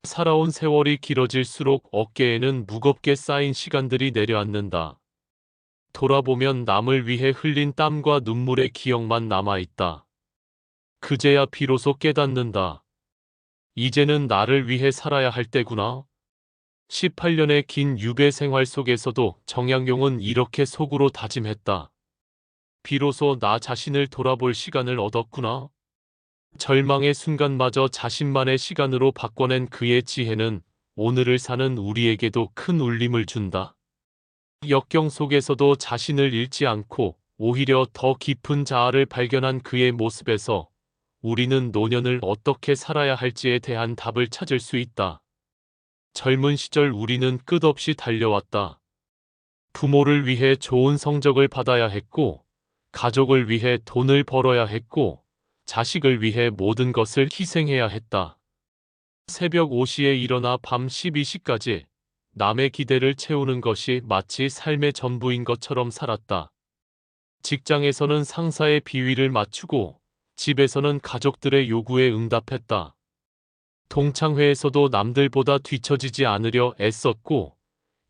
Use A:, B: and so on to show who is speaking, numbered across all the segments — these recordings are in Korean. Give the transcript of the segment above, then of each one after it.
A: 살아온 세월이 길어질수록 어깨에는 무겁게 쌓인 시간들이 내려앉는다. 돌아보면 남을 위해 흘린 땀과 눈물의 기억만 남아있다. 그제야 비로소 깨닫는다. 이제는 나를 위해 살아야 할 때구나. 18년의 긴 유배 생활 속에서도 정약용은 이렇게 속으로 다짐했다. 비로소 나 자신을 돌아볼 시간을 얻었구나. 절망의 순간마저 자신만의 시간으로 바꿔낸 그의 지혜는 오늘을 사는 우리에게도 큰 울림을 준다. 역경 속에서도 자신을 잃지 않고 오히려 더 깊은 자아를 발견한 그의 모습에서 우리는 노년을 어떻게 살아야 할지에 대한 답을 찾을 수 있다. 젊은 시절 우리는 끝없이 달려왔다. 부모를 위해 좋은 성적을 받아야 했고, 가족을 위해 돈을 벌어야 했고, 자식을 위해 모든 것을 희생해야 했다. 새벽 5시에 일어나 밤 12시까지 남의 기대를 채우는 것이 마치 삶의 전부인 것처럼 살았다. 직장에서는 상사의 비위를 맞추고 집에서는 가족들의 요구에 응답했다. 동창회에서도 남들보다 뒤처지지 않으려 애썼고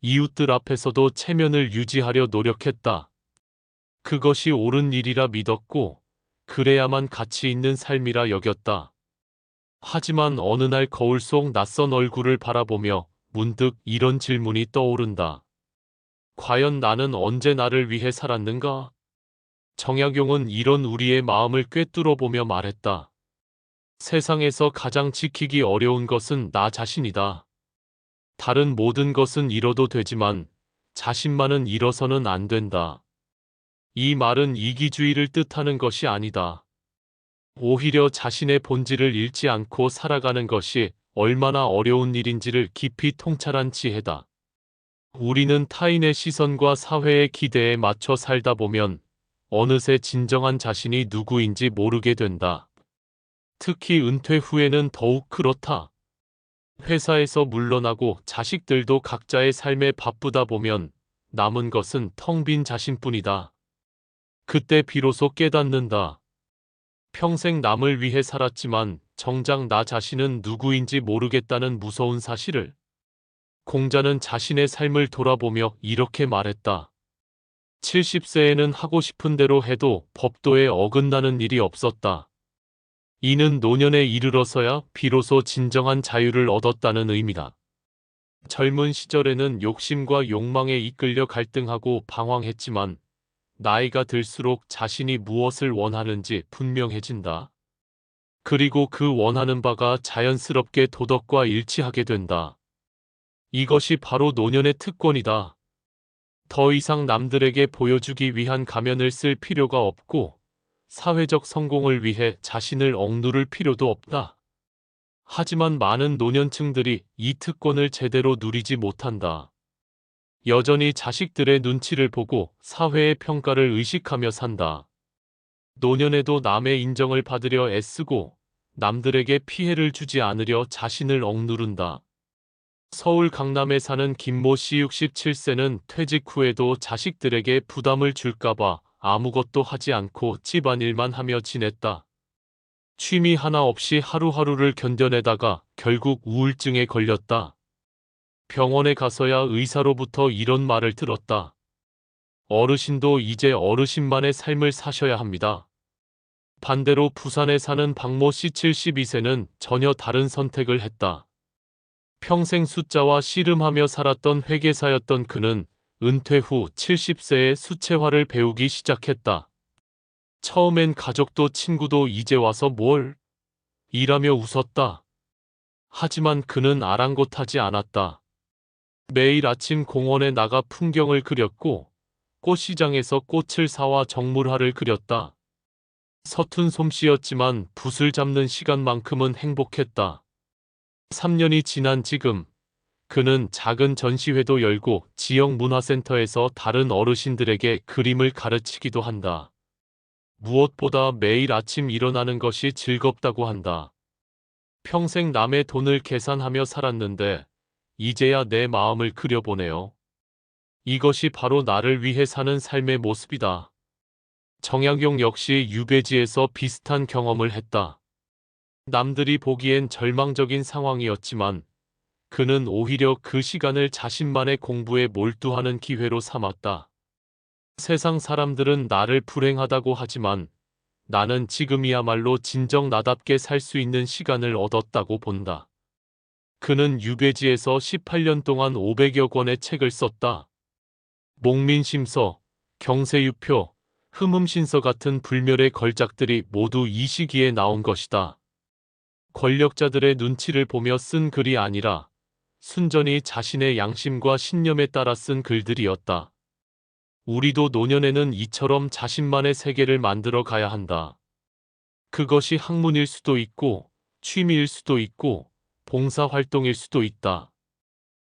A: 이웃들 앞에서도 체면을 유지하려 노력했다. 그것이 옳은 일이라 믿었고 그래야만 가치 있는 삶이라 여겼다. 하지만 어느 날 거울 속 낯선 얼굴을 바라보며 문득 이런 질문이 떠오른다. 과연 나는 언제 나를 위해 살았는가? 정약용은 이런 우리의 마음을 꿰뚫어 보며 말했다. 세상에서 가장 지키기 어려운 것은 나 자신이다. 다른 모든 것은 잃어도 되지만 자신만은 잃어서는 안 된다. 이 말은 이기주의를 뜻하는 것이 아니다. 오히려 자신의 본질을 잃지 않고 살아가는 것이 얼마나 어려운 일인지를 깊이 통찰한 지혜다. 우리는 타인의 시선과 사회의 기대에 맞춰 살다 보면 어느새 진정한 자신이 누구인지 모르게 된다. 특히 은퇴 후에는 더욱 그렇다. 회사에서 물러나고 자식들도 각자의 삶에 바쁘다 보면 남은 것은 텅 빈 자신뿐이다. 그때 비로소 깨닫는다. 평생 남을 위해 살았지만 정작 나 자신은 누구인지 모르겠다는 무서운 사실을. 공자는 자신의 삶을 돌아보며 이렇게 말했다. 70세에는 하고 싶은 대로 해도 법도에 어긋나는 일이 없었다. 이는 노년에 이르러서야 비로소 진정한 자유를 얻었다는 의미다. 젊은 시절에는 욕심과 욕망에 이끌려 갈등하고 방황했지만 나이가 들수록 자신이 무엇을 원하는지 분명해진다. 그리고 그 원하는 바가 자연스럽게 도덕과 일치하게 된다. 이것이 바로 노년의 특권이다. 더 이상 남들에게 보여주기 위한 가면을 쓸 필요가 없고 사회적 성공을 위해 자신을 억누를 필요도 없다. 하지만 많은 노년층들이 이 특권을 제대로 누리지 못한다. 여전히 자식들의 눈치를 보고 사회의 평가를 의식하며 산다. 노년에도 남의 인정을 받으려 애쓰고 남들에게 피해를 주지 않으려 자신을 억누른다. 서울 강남에 사는 김모 씨 67세는 퇴직 후에도 자식들에게 부담을 줄까봐 아무것도 하지 않고 집안일만 하며 지냈다. 취미 하나 없이 하루하루를 견뎌내다가 결국 우울증에 걸렸다. 병원에 가서야 의사로부터 이런 말을 들었다. 어르신도 이제 어르신만의 삶을 사셔야 합니다. 반대로 부산에 사는 박모 씨 72세는 전혀 다른 선택을 했다. 평생 숫자와 씨름하며 살았던 회계사였던 그는 은퇴 후 70세에 수채화를 배우기 시작했다. 처음엔 가족도 친구도 이제 와서 뭘? 이라며 웃었다. 하지만 그는 아랑곳하지 않았다. 매일 아침 공원에 나가 풍경을 그렸고 꽃시장에서 꽃을 사와 정물화를 그렸다. 서툰 솜씨였지만 붓을 잡는 시간만큼은 행복했다. 3년이 지난 지금 그는 작은 전시회도 열고 지역 문화센터에서 다른 어르신들에게 그림을 가르치기도 한다. 무엇보다 매일 아침 일어나는 것이 즐겁다고 한다. 평생 남의 돈을 계산하며 살았는데 이제야 내 마음을 그려보네요. 이것이 바로 나를 위해 사는 삶의 모습이다. 정약용 역시 유배지에서 비슷한 경험을 했다. 남들이 보기엔 절망적인 상황이었지만 그는 오히려 그 시간을 자신만의 공부에 몰두하는 기회로 삼았다. 세상 사람들은 나를 불행하다고 하지만 나는 지금이야말로 진정 나답게 살 수 있는 시간을 얻었다고 본다. 그는 유배지에서 18년 동안 500여 권의 책을 썼다. 목민심서, 경세유표, 흠음신서 같은 불멸의 걸작들이 모두 이 시기에 나온 것이다. 권력자들의 눈치를 보며 쓴 글이 아니라 순전히 자신의 양심과 신념에 따라 쓴 글들이었다. 우리도 노년에는 이처럼 자신만의 세계를 만들어 가야 한다. 그것이 학문일 수도 있고 취미일 수도 있고 봉사활동일 수도 있다.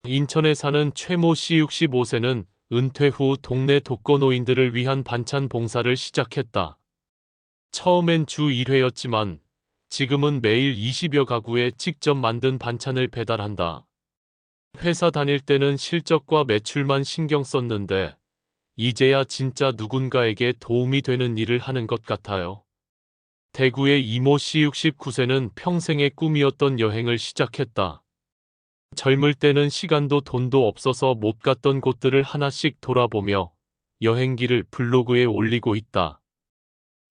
A: 인천에 사는 최모 씨 65세는 은퇴 후 동네 독거노인들을 위한 반찬 봉사를 시작했다. 처음엔 주 1회였지만 지금은 매일 20여 가구에 직접 만든 반찬을 배달한다. 회사 다닐 때는 실적과 매출만 신경 썼는데 이제야 진짜 누군가에게 도움이 되는 일을 하는 것 같아요. 대구의 이모 씨 69세는 평생의 꿈이었던 여행을 시작했다. 젊을 때는 시간도 돈도 없어서 못 갔던 곳들을 하나씩 돌아보며 여행기를 블로그에 올리고 있다.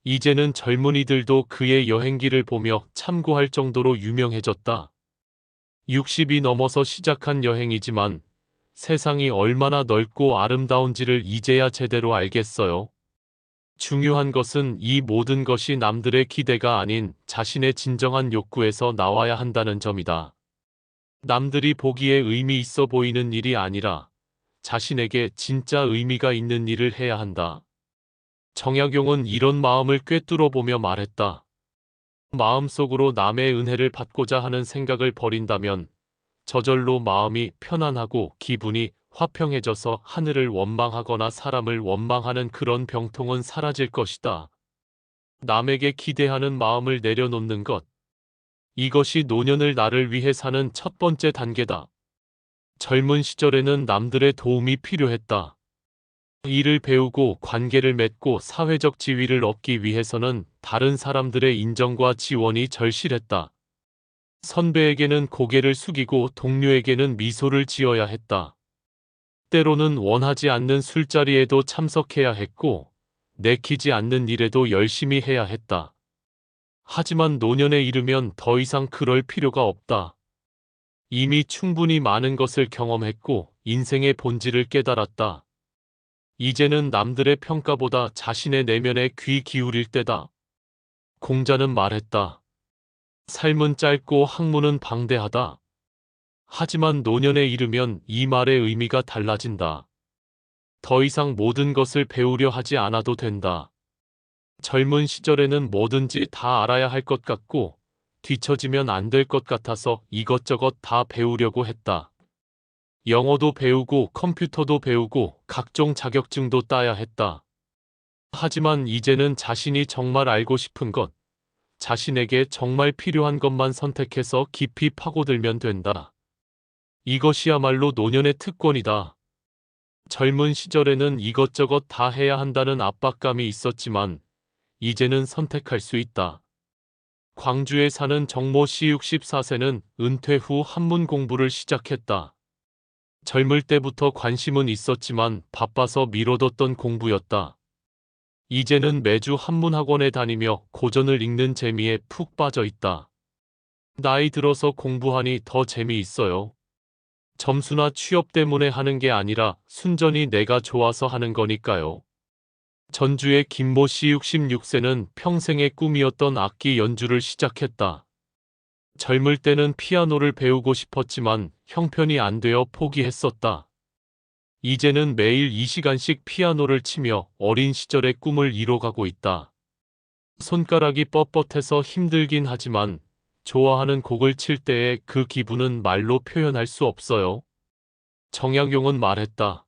A: 이제는 젊은이들도 그의 여행기를 보며 참고할 정도로 유명해졌다. 60이 넘어서 시작한 여행이지만 세상이 얼마나 넓고 아름다운지를 이제야 제대로 알겠어요. 중요한 것은 이 모든 것이 남들의 기대가 아닌 자신의 진정한 욕구에서 나와야 한다는 점이다. 남들이 보기에 의미 있어 보이는 일이 아니라 자신에게 진짜 의미가 있는 일을 해야 한다. 정약용은 이런 마음을 꿰뚫어 보며 말했다. 마음속으로 남의 은혜를 받고자 하는 생각을 버린다면 저절로 마음이 편안하고 기분이 화평해져서 하늘을 원망하거나 사람을 원망하는 그런 병통은 사라질 것이다. 남에게 기대하는 마음을 내려놓는 것. 이것이 노년을 나를 위해 사는 첫 번째 단계다. 젊은 시절에는 남들의 도움이 필요했다. 일을 배우고 관계를 맺고 사회적 지위를 얻기 위해서는 다른 사람들의 인정과 지원이 절실했다. 선배에게는 고개를 숙이고 동료에게는 미소를 지어야 했다. 때로는 원하지 않는 술자리에도 참석해야 했고 내키지 않는 일에도 열심히 해야 했다. 하지만 노년에 이르면 더 이상 그럴 필요가 없다. 이미 충분히 많은 것을 경험했고 인생의 본질을 깨달았다. 이제는 남들의 평가보다 자신의 내면에 귀 기울일 때다. 공자는 말했다. 삶은 짧고 학문은 방대하다. 하지만 노년에 이르면 이 말의 의미가 달라진다. 더 이상 모든 것을 배우려 하지 않아도 된다. 젊은 시절에는 뭐든지 다 알아야 할 것 같고 뒤처지면 안 될 것 같아서 이것저것 다 배우려고 했다. 영어도 배우고 컴퓨터도 배우고 각종 자격증도 따야 했다. 하지만 이제는 자신이 정말 알고 싶은 것, 자신에게 정말 필요한 것만 선택해서 깊이 파고들면 된다. 이것이야말로 노년의 특권이다. 젊은 시절에는 이것저것 다 해야 한다는 압박감이 있었지만 이제는 선택할 수 있다. 광주에 사는 정모 씨 64세는 은퇴 후 한문 공부를 시작했다. 젊을 때부터 관심은 있었지만 바빠서 미뤄뒀던 공부였다. 이제는 매주 한문학원에 다니며 고전을 읽는 재미에 푹 빠져 있다. 나이 들어서 공부하니 더 재미있어요. 점수나 취업 때문에 하는 게 아니라 순전히 내가 좋아서 하는 거니까요. 전주의 김모 씨 66세는 평생의 꿈이었던 악기 연주를 시작했다. 젊을 때는 피아노를 배우고 싶었지만 형편이 안 되어 포기했었다. 이제는 매일 2시간씩 피아노를 치며 어린 시절의 꿈을 이뤄가고 있다. 손가락이 뻣뻣해서 힘들긴 하지만 좋아하는 곡을 칠 때의 그 기분은 말로 표현할 수 없어요. 정약용은 말했다.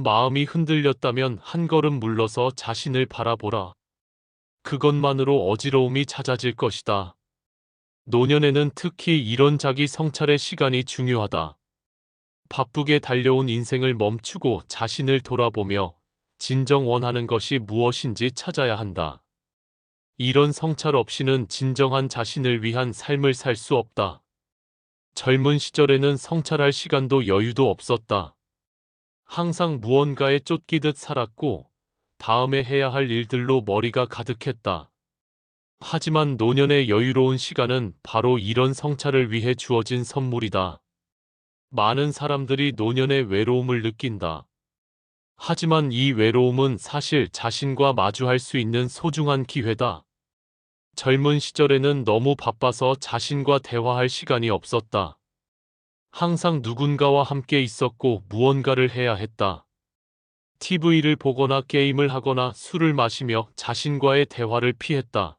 A: 마음이 흔들렸다면 한 걸음 물러서 자신을 바라보라. 그것만으로 어지러움이 잦아질 것이다. 노년에는 특히 이런 자기 성찰의 시간이 중요하다. 바쁘게 달려온 인생을 멈추고 자신을 돌아보며 진정 원하는 것이 무엇인지 찾아야 한다. 이런 성찰 없이는 진정한 자신을 위한 삶을 살 수 없다. 젊은 시절에는 성찰할 시간도 여유도 없었다. 항상 무언가에 쫓기듯 살았고 다음에 해야 할 일들로 머리가 가득했다. 하지만 노년의 여유로운 시간은 바로 이런 성찰을 위해 주어진 선물이다. 많은 사람들이 노년의 외로움을 느낀다. 하지만 이 외로움은 사실 자신과 마주할 수 있는 소중한 기회다. 젊은 시절에는 너무 바빠서 자신과 대화할 시간이 없었다. 항상 누군가와 함께 있었고 무언가를 해야 했다. TV를 보거나 게임을 하거나 술을 마시며 자신과의 대화를 피했다.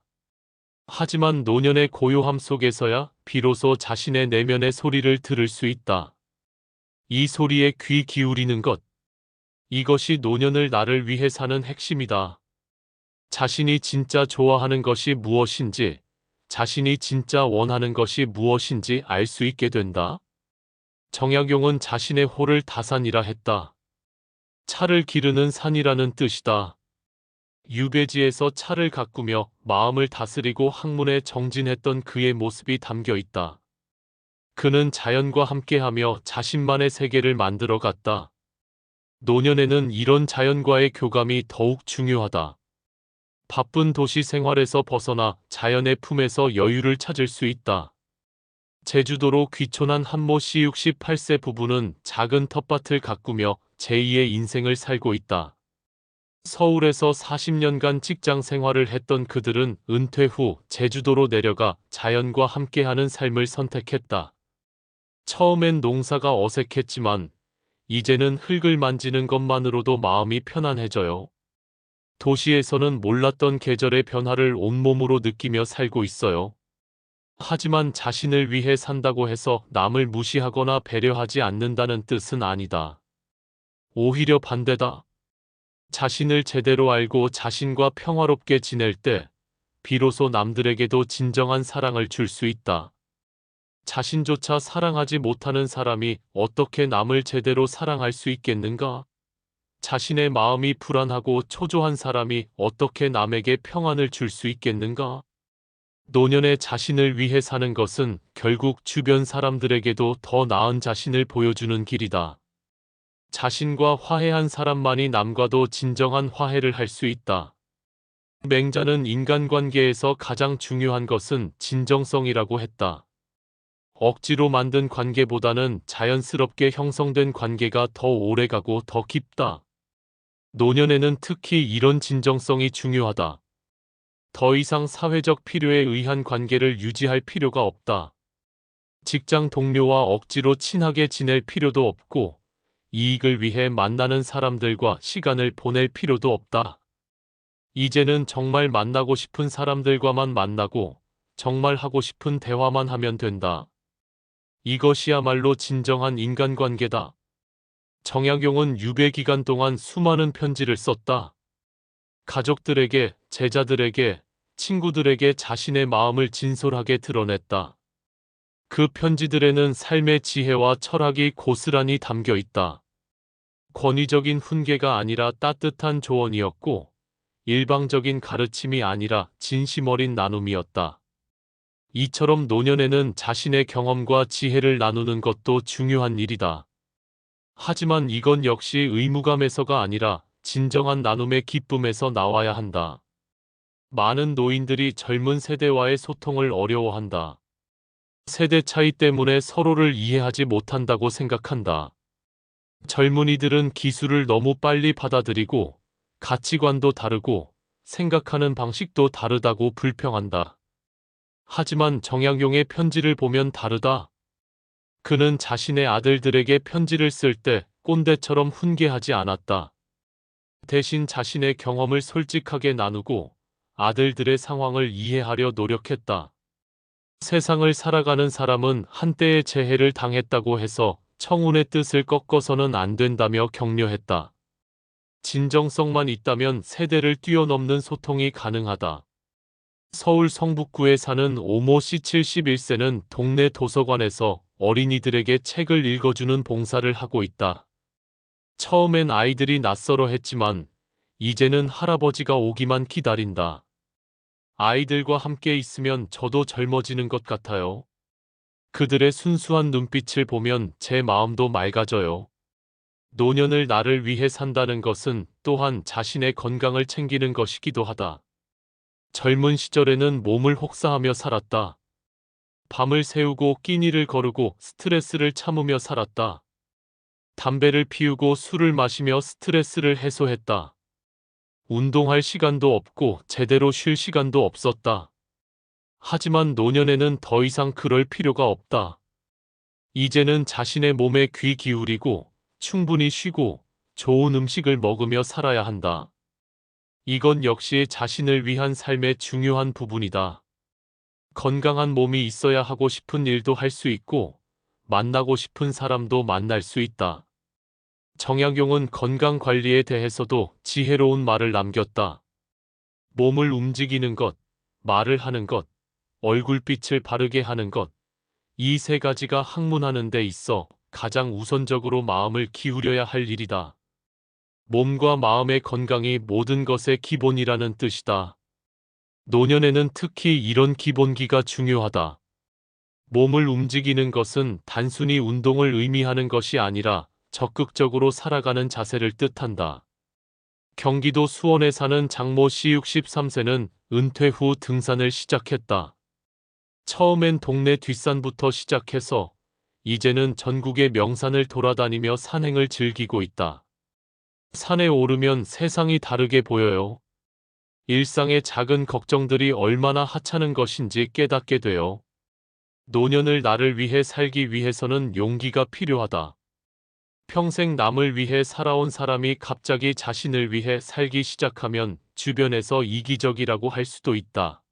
A: 하지만 노년의 고요함 속에서야 비로소 자신의 내면의 소리를 들을 수 있다. 이 소리에 귀 기울이는 것. 이것이 노년을 나를 위해 사는 핵심이다. 자신이 진짜 좋아하는 것이 무엇인지, 자신이 진짜 원하는 것이 무엇인지 알 수 있게 된다. 정약용은 자신의 호를 다산이라 했다. 차를 기르는 산이라는 뜻이다. 유배지에서 차를 가꾸며 마음을 다스리고 학문에 정진했던 그의 모습이 담겨 있다. 그는 자연과 함께하며 자신만의 세계를 만들어갔다. 노년에는 이런 자연과의 교감이 더욱 중요하다. 바쁜 도시 생활에서 벗어나 자연의 품에서 여유를 찾을 수 있다. 제주도로 귀촌한 한모 씨 68세 부부는 작은 텃밭을 가꾸며 제2의 인생을 살고 있다. 서울에서 40년간 직장 생활을 했던 그들은 은퇴 후 제주도로 내려가 자연과 함께하는 삶을 선택했다. 처음엔 농사가 어색했지만 이제는 흙을 만지는 것만으로도 마음이 편안해져요. 도시에서는 몰랐던 계절의 변화를 온몸으로 느끼며 살고 있어요. 하지만 자신을 위해 산다고 해서 남을 무시하거나 배려하지 않는다는 뜻은 아니다. 오히려 반대다. 자신을 제대로 알고 자신과 평화롭게 지낼 때 비로소 남들에게도 진정한 사랑을 줄 수 있다. 자신조차 사랑하지 못하는 사람이 어떻게 남을 제대로 사랑할 수 있겠는가? 자신의 마음이 불안하고 초조한 사람이 어떻게 남에게 평안을 줄 수 있겠는가? 노년의 자신을 위해 사는 것은 결국 주변 사람들에게도 더 나은 자신을 보여주는 길이다. 자신과 화해한 사람만이 남과도 진정한 화해를 할 수 있다. 맹자는 인간관계에서 가장 중요한 것은 진정성이라고 했다. 억지로 만든 관계보다는 자연스럽게 형성된 관계가 더 오래가고 더 깊다. 노년에는 특히 이런 진정성이 중요하다. 더 이상 사회적 필요에 의한 관계를 유지할 필요가 없다. 직장 동료와 억지로 친하게 지낼 필요도 없고 이익을 위해 만나는 사람들과 시간을 보낼 필요도 없다. 이제는 정말 만나고 싶은 사람들과만 만나고 정말 하고 싶은 대화만 하면 된다. 이것이야말로 진정한 인간관계다. 정약용은 유배 기간 동안 수많은 편지를 썼다. 가족들에게, 제자들에게, 친구들에게 자신의 마음을 진솔하게 드러냈다. 그 편지들에는 삶의 지혜와 철학이 고스란히 담겨 있다. 권위적인 훈계가 아니라 따뜻한 조언이었고, 일방적인 가르침이 아니라 진심 어린 나눔이었다. 이처럼 노년에는 자신의 경험과 지혜를 나누는 것도 중요한 일이다. 하지만 이건 역시 의무감에서가 아니라 진정한 나눔의 기쁨에서 나와야 한다. 많은 노인들이 젊은 세대와의 소통을 어려워한다. 세대 차이 때문에 서로를 이해하지 못한다고 생각한다. 젊은이들은 기술을 너무 빨리 받아들이고 가치관도 다르고 생각하는 방식도 다르다고 불평한다. 하지만 정약용의 편지를 보면 다르다. 그는 자신의 아들들에게 편지를 쓸 때 꼰대처럼 훈계하지 않았다. 대신 자신의 경험을 솔직하게 나누고 아들들의 상황을 이해하려 노력했다. 세상을 살아가는 사람은 한때의 재해를 당했다고 해서 청운의 뜻을 꺾어서는 안 된다며 격려했다. 진정성만 있다면 세대를 뛰어넘는 소통이 가능하다. 서울 성북구에 사는 오모 씨 71세는 동네 도서관에서 어린이들에게 책을 읽어주는 봉사를 하고 있다. 처음엔 아이들이 낯설어 했지만 이제는 할아버지가 오기만 기다린다. 아이들과 함께 있으면 저도 젊어지는 것 같아요. 그들의 순수한 눈빛을 보면 제 마음도 맑아져요. 노년을 나를 위해 산다는 것은 또한 자신의 건강을 챙기는 것이기도 하다. 젊은 시절에는 몸을 혹사하며 살았다. 밤을 새우고 끼니를 거르고 스트레스를 참으며 살았다. 담배를 피우고 술을 마시며 스트레스를 해소했다. 운동할 시간도 없고 제대로 쉴 시간도 없었다. 하지만 노년에는 더 이상 그럴 필요가 없다. 이제는 자신의 몸에 귀 기울이고 충분히 쉬고 좋은 음식을 먹으며 살아야 한다. 이건 역시 자신을 위한 삶의 중요한 부분이다. 건강한 몸이 있어야 하고 싶은 일도 할 수 있고 만나고 싶은 사람도 만날 수 있다. 정약용은 건강 관리에 대해서도 지혜로운 말을 남겼다. 몸을 움직이는 것, 말을 하는 것, 얼굴빛을 바르게 하는 것, 이 세 가지가 학문하는 데 있어 가장 우선적으로 마음을 기울여야 할 일이다. 몸과 마음의 건강이 모든 것의 기본이라는 뜻이다. 노년에는 특히 이런 기본기가 중요하다. 몸을 움직이는 것은 단순히 운동을 의미하는 것이 아니라 적극적으로 살아가는 자세를 뜻한다. 경기도 수원에 사는 장모 씨 63세는 은퇴 후 등산을 시작했다. 처음엔 동네 뒷산부터 시작해서 이제는 전국의 명산을 돌아다니며 산행을 즐기고 있다. 산에 오르면 세상이 다르게 보여요. 일상의 작은 걱정들이 얼마나 하찮은 것인지 깨닫게 돼요. 노년을 나를 위해 살기 위해서는 용기가 필요하다. 평생 남을 위해 살아온 사람이 갑자기 자신을 위해 살기 시작하면 주변에서 이기적이라고 할 수도 있다.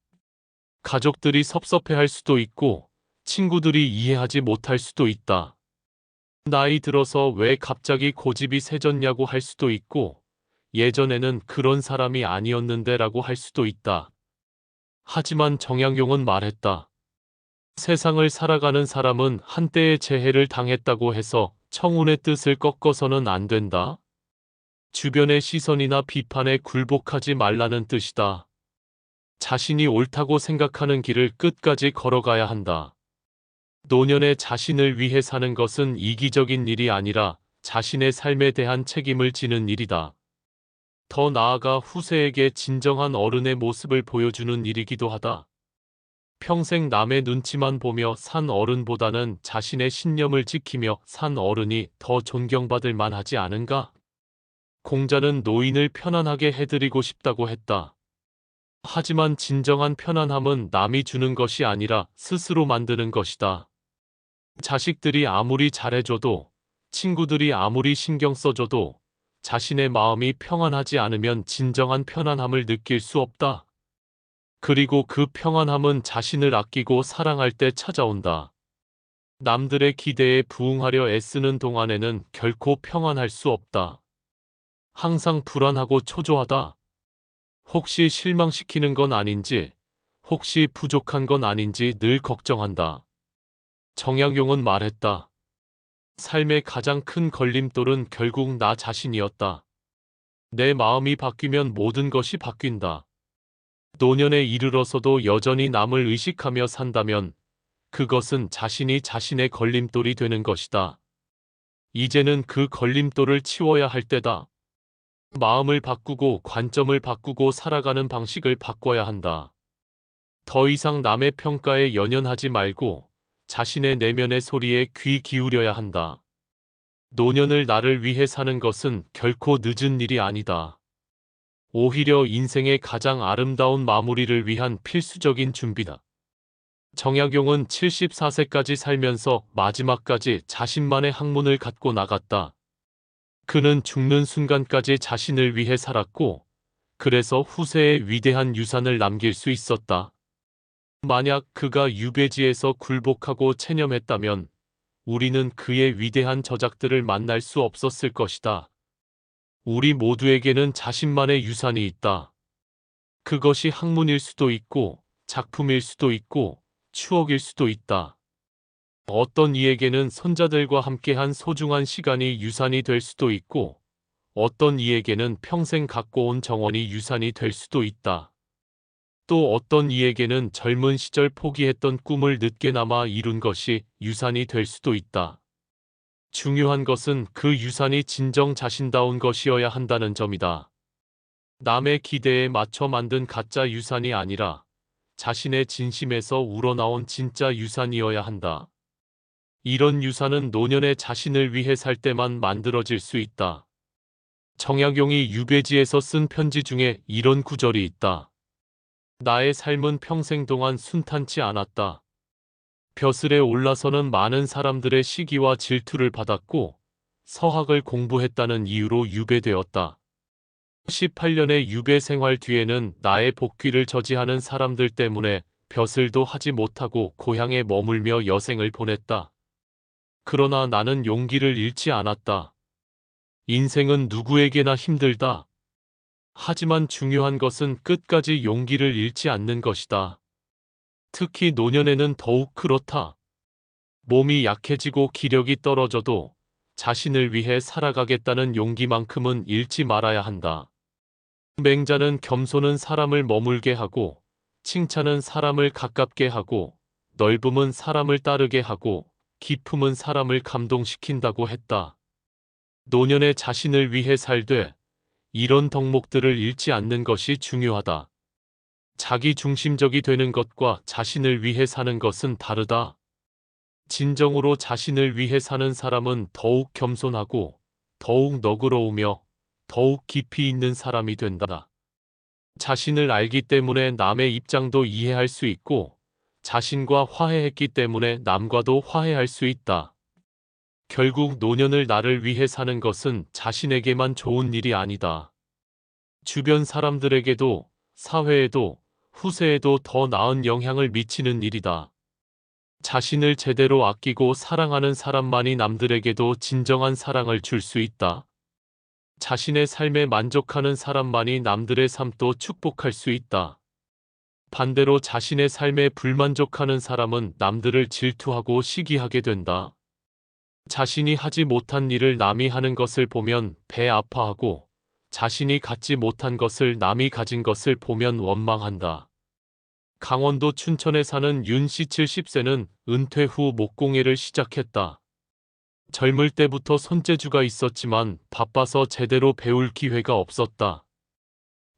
A: 가족들이 섭섭해할 수도 있고 친구들이 이해하지 못할 수도 있다. 나이 들어서 왜 갑자기 고집이 세졌냐고 할 수도 있고 예전에는 그런 사람이 아니었는데 라고 할 수도 있다. 하지만 정약용은 말했다. 세상을 살아가는 사람은 한때의 재해를 당했다고 해서 청운의 뜻을 꺾어서는 안 된다. 주변의 시선이나 비판에 굴복하지 말라는 뜻이다. 자신이 옳다고 생각하는 길을 끝까지 걸어가야 한다. 노년에 자신을 위해 사는 것은 이기적인 일이 아니라 자신의 삶에 대한 책임을 지는 일이다. 더 나아가 후세에게 진정한 어른의 모습을 보여주는 일이기도 하다. 평생 남의 눈치만 보며 산 어른보다는 자신의 신념을 지키며 산 어른이 더 존경받을 만하지 않은가? 공자는 노인을 편안하게 해드리고 싶다고 했다. 하지만 진정한 편안함은 남이 주는 것이 아니라 스스로 만드는 것이다. 자식들이 아무리 잘해줘도, 친구들이 아무리 신경 써줘도 자신의 마음이 평안하지 않으면 진정한 편안함을 느낄 수 없다. 그리고 그 평안함은 자신을 아끼고 사랑할 때 찾아온다. 남들의 기대에 부응하려 애쓰는 동안에는 결코 평안할 수 없다. 항상 불안하고 초조하다. 혹시 실망시키는 건 아닌지, 혹시 부족한 건 아닌지 늘 걱정한다. 정약용은 말했다. 삶의 가장 큰 걸림돌은 결국 나 자신이었다. 내 마음이 바뀌면 모든 것이 바뀐다. 노년에 이르러서도 여전히 남을 의식하며 산다면 그것은 자신이 자신의 걸림돌이 되는 것이다. 이제는 그 걸림돌을 치워야 할 때다. 마음을 바꾸고 관점을 바꾸고 살아가는 방식을 바꿔야 한다. 더 이상 남의 평가에 연연하지 말고 자신의 내면의 소리에 귀 기울여야 한다. 노년을 나를 위해 사는 것은 결코 늦은 일이 아니다. 오히려 인생의 가장 아름다운 마무리를 위한 필수적인 준비다. 정약용은 74세까지 살면서 마지막까지 자신만의 학문을 갖고 나갔다. 그는 죽는 순간까지 자신을 위해 살았고, 그래서 후세에 위대한 유산을 남길 수 있었다. 만약 그가 유배지에서 굴복하고 체념했다면 우리는 그의 위대한 저작들을 만날 수 없었을 것이다. 우리 모두에게는 자신만의 유산이 있다. 그것이 학문일 수도 있고, 작품일 수도 있고, 추억일 수도 있다. 어떤 이에게는 손자들과 함께한 소중한 시간이 유산이 될 수도 있고, 어떤 이에게는 평생 갖고 온 정원이 유산이 될 수도 있다. 또 어떤 이에게는 젊은 시절 포기했던 꿈을 늦게나마 이룬 것이 유산이 될 수도 있다. 중요한 것은 그 유산이 진정 자신다운 것이어야 한다는 점이다. 남의 기대에 맞춰 만든 가짜 유산이 아니라 자신의 진심에서 우러나온 진짜 유산이어야 한다. 이런 유산은 노년의 자신을 위해 살 때만 만들어질 수 있다. 정약용이 유배지에서 쓴 편지 중에 이런 구절이 있다. 나의 삶은 평생 동안 순탄치 않았다. 벼슬에 올라서는 많은 사람들의 시기와 질투를 받았고 서학을 공부했다는 이유로 유배되었다. 18년의 유배 생활 뒤에는 나의 복귀를 저지하는 사람들 때문에 벼슬도 하지 못하고 고향에 머물며 여생을 보냈다. 그러나 나는 용기를 잃지 않았다. 인생은 누구에게나 힘들다. 하지만 중요한 것은 끝까지 용기를 잃지 않는 것이다. 특히 노년에는 더욱 그렇다. 몸이 약해지고 기력이 떨어져도 자신을 위해 살아가겠다는 용기만큼은 잃지 말아야 한다. 맹자는 겸손은 사람을 머물게 하고 칭찬은 사람을 가깝게 하고 넓음은 사람을 따르게 하고 기품은 사람을 감동시킨다고 했다. 노년에 자신을 위해 살되 이런 덕목들을 잃지 않는 것이 중요하다. 자기 중심적이 되는 것과 자신을 위해 사는 것은 다르다. 진정으로 자신을 위해 사는 사람은 더욱 겸손하고 더욱 너그러우며 더욱 깊이 있는 사람이 된다. 자신을 알기 때문에 남의 입장도 이해할 수 있고 자신과 화해했기 때문에 남과도 화해할 수 있다. 결국 노년을 나를 위해 사는 것은 자신에게만 좋은 일이 아니다. 주변 사람들에게도 사회에도 후세에도 더 나은 영향을 미치는 일이다. 자신을 제대로 아끼고 사랑하는 사람만이 남들에게도 진정한 사랑을 줄 수 있다. 자신의 삶에 만족하는 사람만이 남들의 삶도 축복할 수 있다. 반대로 자신의 삶에 불만족하는 사람은 남들을 질투하고 시기하게 된다. 자신이 하지 못한 일을 남이 하는 것을 보면 배 아파하고 자신이 갖지 못한 것을 남이 가진 것을 보면 원망한다. 강원도 춘천에 사는 윤 씨 70세는 은퇴 후 목공예를 시작했다. 젊을 때부터 손재주가 있었지만 바빠서 제대로 배울 기회가 없었다.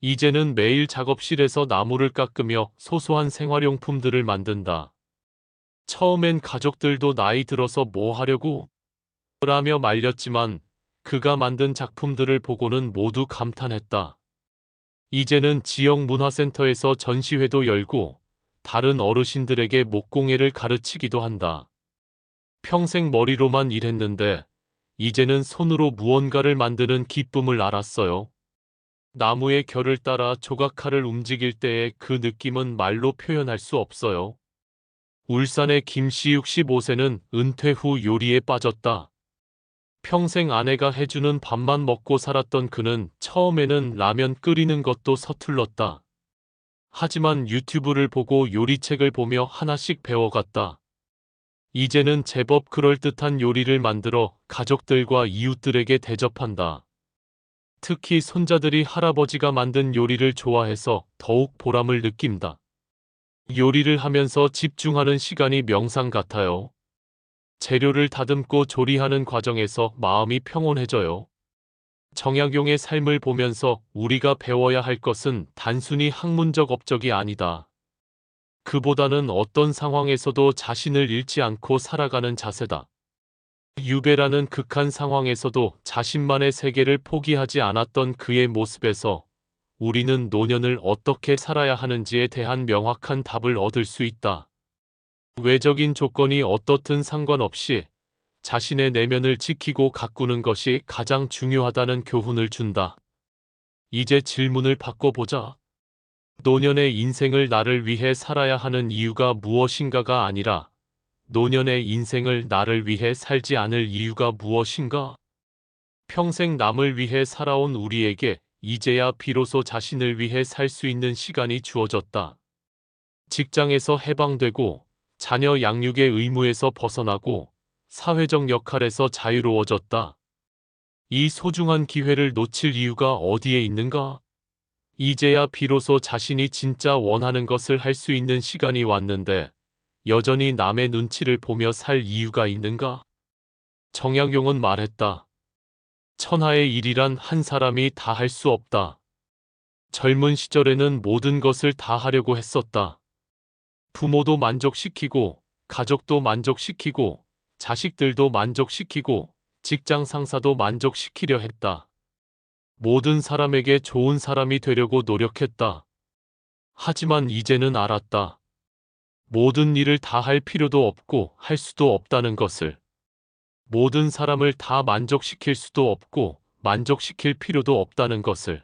A: 이제는 매일 작업실에서 나무를 깎으며 소소한 생활용품들을 만든다. 처음엔 가족들도 나이 들어서 뭐 하려고? 라며 말렸지만 그가 만든 작품들을 보고는 모두 감탄했다. 이제는 지역 문화센터에서 전시회도 열고 다른 어르신들에게 목공예를 가르치기도 한다. 평생 머리로만 일했는데 이제는 손으로 무언가를 만드는 기쁨을 알았어요. 나무의 결을 따라 조각칼을 움직일 때의 그 느낌은 말로 표현할 수 없어요. 울산의 김씨 65세는 은퇴 후 요리에 빠졌다. 평생 아내가 해주는 밥만 먹고 살았던 그는 처음에는 라면 끓이는 것도 서툴렀다. 하지만 유튜브를 보고 요리책을 보며 하나씩 배워갔다. 이제는 제법 그럴듯한 요리를 만들어 가족들과 이웃들에게 대접한다. 특히 손자들이 할아버지가 만든 요리를 좋아해서 더욱 보람을 느낀다. 요리를 하면서 집중하는 시간이 명상 같아요. 재료를 다듬고 조리하는 과정에서 마음이 평온해져요. 정약용의 삶을 보면서 우리가 배워야 할 것은 단순히 학문적 업적이 아니다. 그보다는 어떤 상황에서도 자신을 잃지 않고 살아가는 자세다. 유배라는 극한 상황에서도 자신만의 세계를 포기하지 않았던 그의 모습에서 우리는 노년을 어떻게 살아야 하는지에 대한 명확한 답을 얻을 수 있다. 외적인 조건이 어떻든 상관없이 자신의 내면을 지키고 가꾸는 것이 가장 중요하다는 교훈을 준다. 이제 질문을 바꿔보자. 노년의 인생을 나를 위해 살아야 하는 이유가 무엇인가가 아니라 노년의 인생을 나를 위해 살지 않을 이유가 무엇인가? 평생 남을 위해 살아온 우리에게 이제야 비로소 자신을 위해 살 수 있는 시간이 주어졌다. 직장에서 해방되고 자녀 양육의 의무에서 벗어나고 사회적 역할에서 자유로워졌다. 이 소중한 기회를 놓칠 이유가 어디에 있는가? 이제야 비로소 자신이 진짜 원하는 것을 할 수 있는 시간이 왔는데 여전히 남의 눈치를 보며 살 이유가 있는가? 정약용은 말했다. 천하의 일이란 한 사람이 다 할 수 없다. 젊은 시절에는 모든 것을 다 하려고 했었다. 부모도 만족시키고, 가족도 만족시키고, 자식들도 만족시키고, 직장 상사도 만족시키려 했다. 모든 사람에게 좋은 사람이 되려고 노력했다. 하지만 이제는 알았다. 모든 일을 다 할 필요도 없고 할 수도 없다는 것을. 모든 사람을 다 만족시킬 수도 없고 만족시킬 필요도 없다는 것을.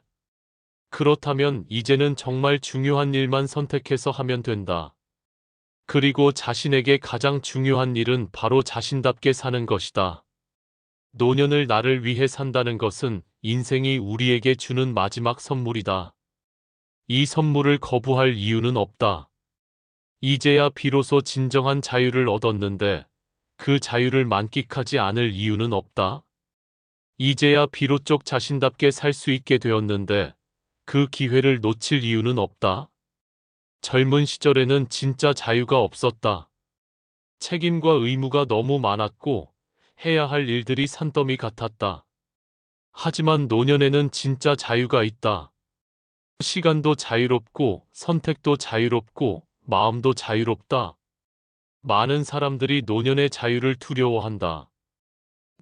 A: 그렇다면 이제는 정말 중요한 일만 선택해서 하면 된다. 그리고 자신에게 가장 중요한 일은 바로 자신답게 사는 것이다. 노년을 나를 위해 산다는 것은 인생이 우리에게 주는 마지막 선물이다. 이 선물을 거부할 이유는 없다. 이제야 비로소 진정한 자유를 얻었는데 그 자유를 만끽하지 않을 이유는 없다. 이제야 비로쪽 자신답게 살 수 있게 되었는데 그 기회를 놓칠 이유는 없다. 젊은 시절에는 진짜 자유가 없었다. 책임과 의무가 너무 많았고 해야 할 일들이 산더미 같았다. 하지만 노년에는 진짜 자유가 있다. 시간도 자유롭고 선택도 자유롭고 마음도 자유롭다. 많은 사람들이 노년의 자유를 두려워한다.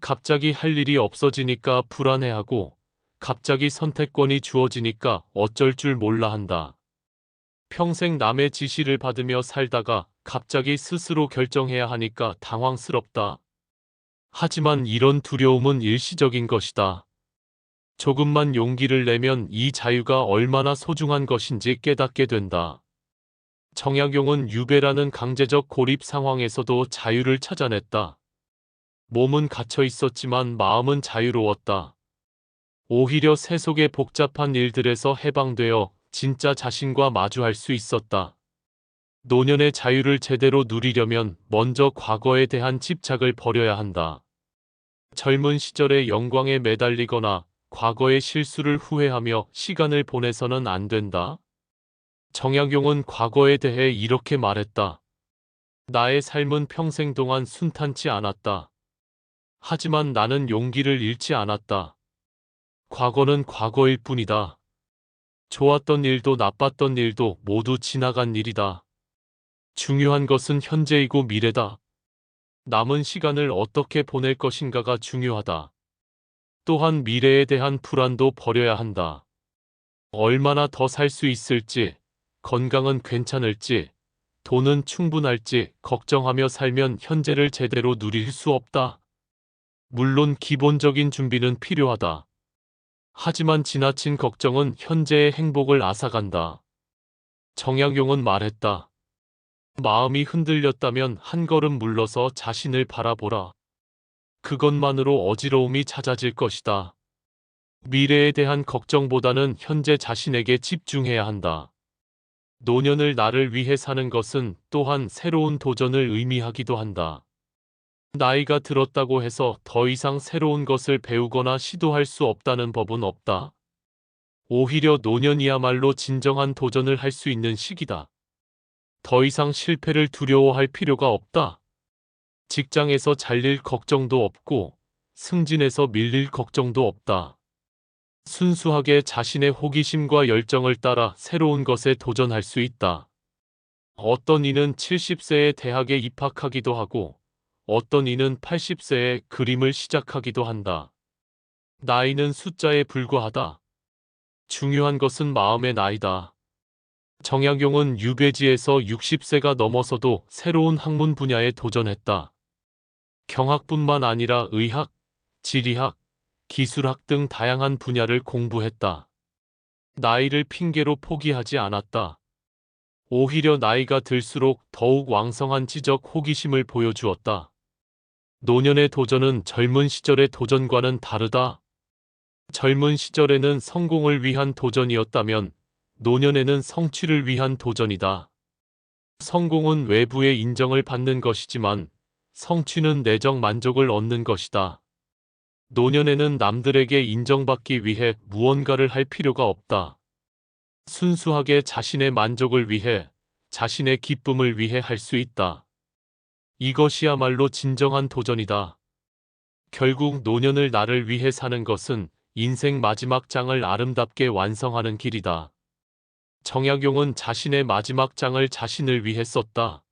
A: 갑자기 할 일이 없어지니까 불안해하고 갑자기 선택권이 주어지니까 어쩔 줄 몰라 한다. 평생 남의 지시를 받으며 살다가 갑자기 스스로 결정해야 하니까 당황스럽다. 하지만 이런 두려움은 일시적인 것이다. 조금만 용기를 내면 이 자유가 얼마나 소중한 것인지 깨닫게 된다. 정약용은 유배라는 강제적 고립 상황에서도 자유를 찾아냈다. 몸은 갇혀 있었지만 마음은 자유로웠다. 오히려 세속의 복잡한 일들에서 해방되어 진짜 자신과 마주할 수 있었다. 노년의 자유를 제대로 누리려면 먼저 과거에 대한 집착을 버려야 한다. 젊은 시절의 영광에 매달리거나 과거의 실수를 후회하며 시간을 보내서는 안 된다. 정약용은 과거에 대해 이렇게 말했다. 나의 삶은 평생 동안 순탄치 않았다. 하지만 나는 용기를 잃지 않았다. 과거는 과거일 뿐이다. 좋았던 일도 나빴던 일도 모두 지나간 일이다. 중요한 것은 현재이고 미래다. 남은 시간을 어떻게 보낼 것인가가 중요하다. 또한 미래에 대한 불안도 버려야 한다. 얼마나 더 살 수 있을지, 건강은 괜찮을지, 돈은 충분할지 걱정하며 살면 현재를 제대로 누릴 수 없다. 물론 기본적인 준비는 필요하다. 하지만 지나친 걱정은 현재의 행복을 앗아간다. 정약용은 말했다. 마음이 흔들렸다면 한 걸음 물러서 자신을 바라보라. 그것만으로 어지러움이 찾아질 것이다. 미래에 대한 걱정보다는 현재 자신에게 집중해야 한다. 노년을 나를 위해 사는 것은 또한 새로운 도전을 의미하기도 한다. 나이가 들었다고 해서 더 이상 새로운 것을 배우거나 시도할 수 없다는 법은 없다. 오히려 노년이야말로 진정한 도전을 할 수 있는 시기다. 더 이상 실패를 두려워할 필요가 없다. 직장에서 잘릴 걱정도 없고 승진에서 밀릴 걱정도 없다. 순수하게 자신의 호기심과 열정을 따라 새로운 것에 도전할 수 있다. 어떤 이는 70세에 대학에 입학하기도 하고 어떤 이는 80세에 그림을 시작하기도 한다. 나이는 숫자에 불과하다. 중요한 것은 마음의 나이다. 정약용은 유배지에서 60세가 넘어서도 새로운 학문 분야에 도전했다. 경학뿐만 아니라 의학, 지리학, 기술학 등 다양한 분야를 공부했다. 나이를 핑계로 포기하지 않았다. 오히려 나이가 들수록 더욱 왕성한 지적 호기심을 보여주었다. 노년의 도전은 젊은 시절의 도전과는 다르다. 젊은 시절에는 성공을 위한 도전이었다면 노년에는 성취를 위한 도전이다. 성공은 외부의 인정을 받는 것이지만 성취는 내적 만족을 얻는 것이다. 노년에는 남들에게 인정받기 위해 무언가를 할 필요가 없다. 순수하게 자신의 만족을 위해, 자신의 기쁨을 위해 할 수 있다. 이것이야말로 진정한 도전이다. 결국 노년을 나를 위해 사는 것은 인생 마지막 장을 아름답게 완성하는 길이다. 정약용은 자신의 마지막 장을 자신을 위해 썼다.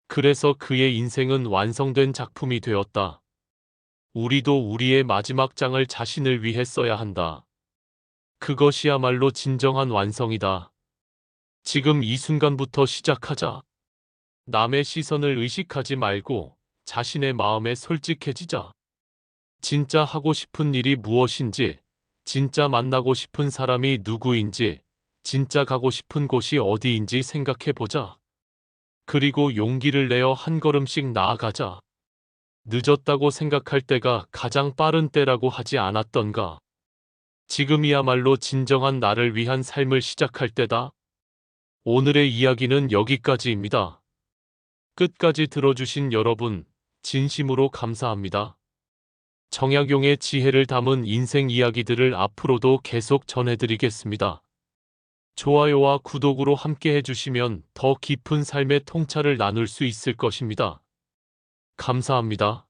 A: 그래서 그의 인생은 완성된 작품이 되었다. 우리도 우리의 마지막 장을 자신을 위해 써야 한다. 그것이야말로 진정한 완성이다. 지금 이 순간부터 시작하자. 남의 시선을 의식하지 말고 자신의 마음에 솔직해지자. 진짜 하고 싶은 일이 무엇인지, 진짜 만나고 싶은 사람이 누구인지, 진짜 가고 싶은 곳이 어디인지 생각해보자. 그리고 용기를 내어 한 걸음씩 나아가자. 늦었다고 생각할 때가 가장 빠른 때라고 하지 않았던가. 지금이야말로 진정한 나를 위한 삶을 시작할 때다. 오늘의 이야기는 여기까지입니다. 끝까지 들어주신 여러분, 진심으로 감사합니다. 정약용의 지혜를 담은 인생 이야기들을 앞으로도 계속 전해드리겠습니다. 좋아요와 구독으로 함께 해주시면 더 깊은 삶의 통찰을 나눌 수 있을 것입니다. 감사합니다.